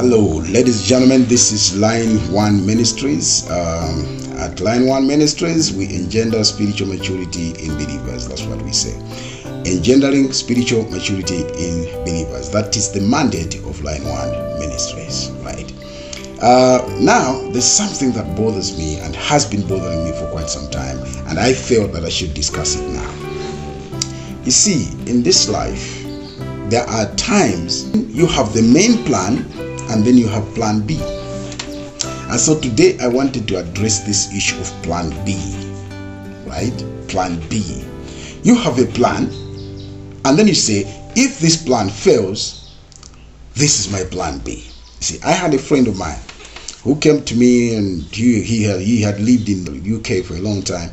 Hello, ladies and gentlemen. This is Line One Ministries. At Line One Ministries, we engender spiritual maturity in believers. That's what we say. Engendering spiritual maturity in believers. That is the mandate of Line One Ministries, right? Now, there's something that bothers me and has been bothering me for quite some time, and I felt that I should discuss it now. You see, in this life, there are times you have the main plan and then you have plan B. And so today I wanted to address this issue of plan B, right? Plan B. You have a plan and then you say, if this plan fails, this is my plan B. You see, I had a friend of mine who came to me, and he had lived in the UK for a long time,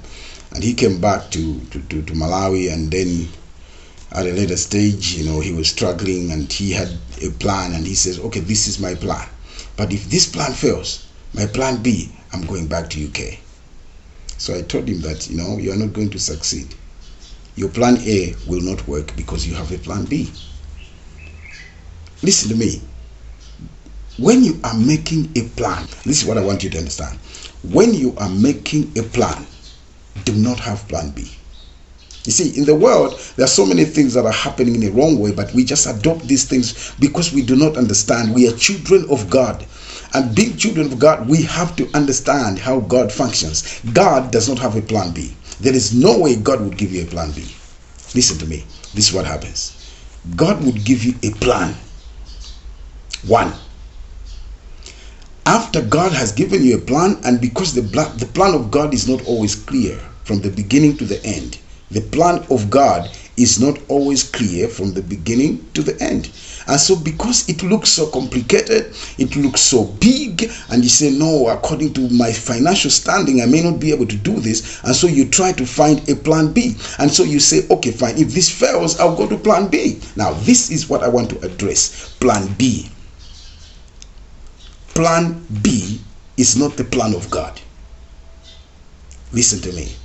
and he came back to Malawi, and then at a later stage, he was struggling and he had a plan, and he says, okay, this is my plan. But if this plan fails, my plan B, I'm going back to UK. So I told him that, you are not going to succeed. Your plan A will not work because you have a plan B. Listen to me. When you are making a plan, this is what I want you to understand. When you are making a plan, do not have plan B. You see, in the world, there are so many things that are happening in the wrong way, but we just adopt these things because we do not understand. We are children of God. And being children of God, we have to understand how God functions. God does not have a plan B. There is no way God would give you a plan B. Listen to me. This is what happens. God would give you a plan. One. After God has given you a plan, and because the plan of God is not always clear from the beginning to the end, the plan of God is not always clear from the beginning to the end. And so because it looks so complicated, it looks so big, and you say, no, according to my financial standing, I may not be able to do this. And so you try to find a plan B. And so you say, okay, fine. If this fails, I'll go to plan B. Now, this is what I want to address. Plan B. Plan B is not the plan of God. Listen to me.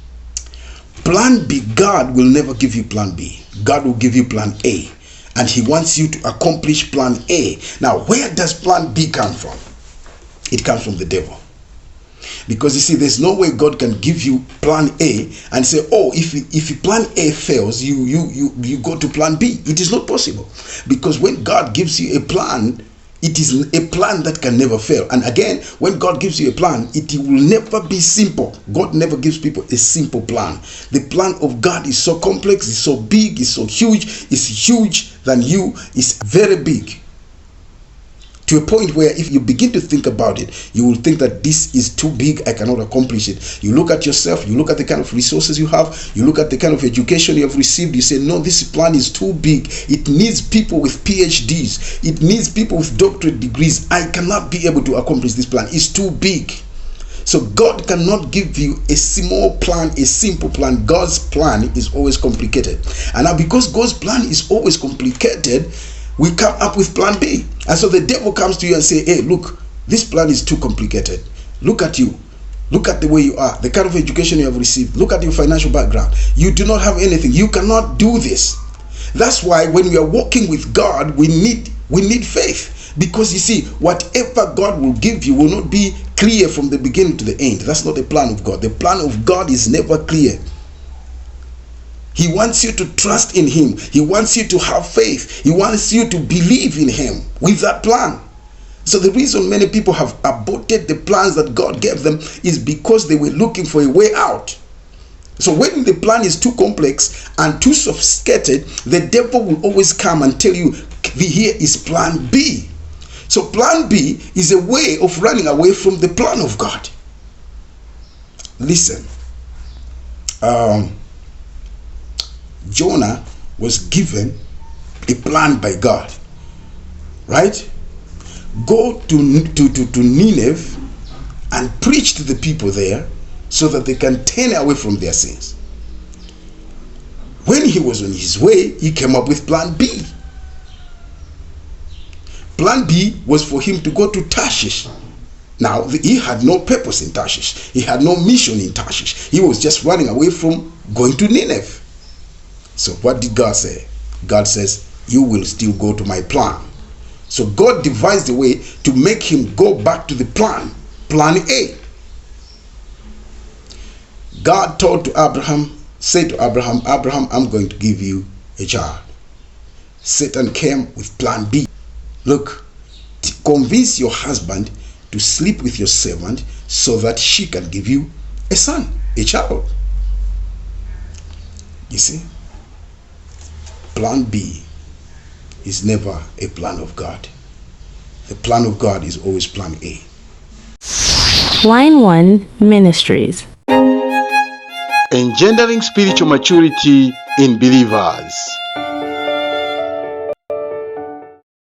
Plan B, God will never give you plan B. God will give you plan A. And he wants you to accomplish plan A. Now, where does plan B come from? It comes from the devil. Because you see, there's no way God can give you plan A and say, oh, if plan A fails, you go to plan B. It is not possible. Because when God gives you a plan, it is a plan that can never fail. And again, when God gives you a plan, it will never be simple. God never gives people a simple plan. The plan of God is so complex, it's so big, it's so huge, it's huge than you, it's very big. To a point where if you begin to think about it, you will think that this is too big, I cannot accomplish it. You look at yourself, you look at the kind of resources you have, you look at the kind of education you have received, you say, no, this plan is too big. It needs people with PhDs. It needs people with doctorate degrees. I cannot be able to accomplish this plan. It's too big. So God cannot give you a small plan, a simple plan. God's plan is always complicated. And now because God's plan is always complicated, we come up with plan B. And so the devil comes to you and say, hey, look, this plan is too complicated. Look at you. Look at the way you are, the kind of education you have received. Look at your financial background. You do not have anything. You cannot do this. That's why when we are walking with God, we need faith. Because you see, whatever God will give you will not be clear from the beginning to the end. That's not the plan of God. The plan of God is never clear. He wants you to trust in him. He wants you to have faith. He wants you to believe in him with that plan. So the reason many people have aborted the plans that God gave them is because they were looking for a way out. So when the plan is too complex and too sophisticated, the devil will always come and tell you, here is plan B. So plan B is a way of running away from the plan of God. Listen. Jonah was given a plan by God, right? Go to Nineveh and preach to the people there so that they can turn away from their sins. When he was on his way, he came up with plan B. Plan B was for him to go to Tarshish. Now, he had no purpose in Tarshish. He had no mission in Tarshish. He was just running away from going to Nineveh. So what did God say? God says, you will still go to my plan. So God devised a way to make him go back to the plan A. God told to Abraham, said to Abraham, Abraham, I'm going to give you a child. Satan came with plan B. Look, convince your husband to sleep with your servant so that she can give you a son, a child. You see, plan B is never a plan of God. The plan of God is always plan A. Line 1 Ministries. Engendering spiritual maturity in believers.